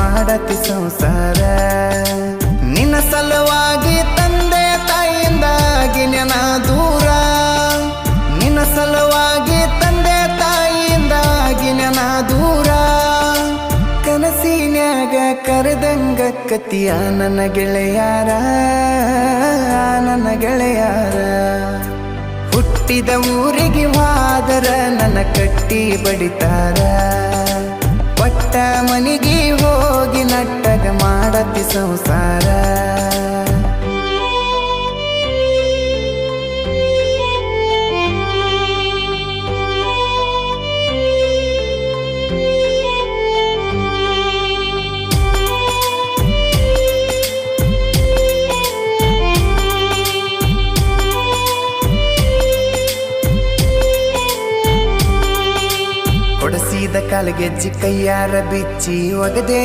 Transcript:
ಮಾಡತಿ ಸಂಸಾರ. ನಿನ್ನ ಸಲುವಾಗಿ ತಂದೆ ತಾಯಿಯಿಂದಾಗಿ ನೆನ ದೂರ. ನಿನ್ನ ಸಲುವಾಗಿ ತಂದೆ ತಾಯಿಯಿಂದಾಗಿ ನೆನ ದೂರ. ಕನಸಿನ್ಯಾಗ ಕರೆದಂಗ ಕತಿಯ ನನ್ನ ಗೆಳೆಯಾರ, ನನ್ನ ಗೆಳೆಯಾರ. ಹುಟ್ಟಿದ ಊರಿಗೆ ಹೋದರ ನನ್ನ ಕಟ್ಟಿ ಬಡಿತಾರ. ಪಟ್ಟ ಮನಿಗೆ ಹೋಗಿ ನಟ್ಟಗ ಮಾಡತಿ ಸಂಸಾರ. ಕೊಡಸಿದ ಕಾಲಿಗೆಜ್ಜಿ ಕೈಯಾರ ಬಿಚ್ಚಿ ಒಗದೆ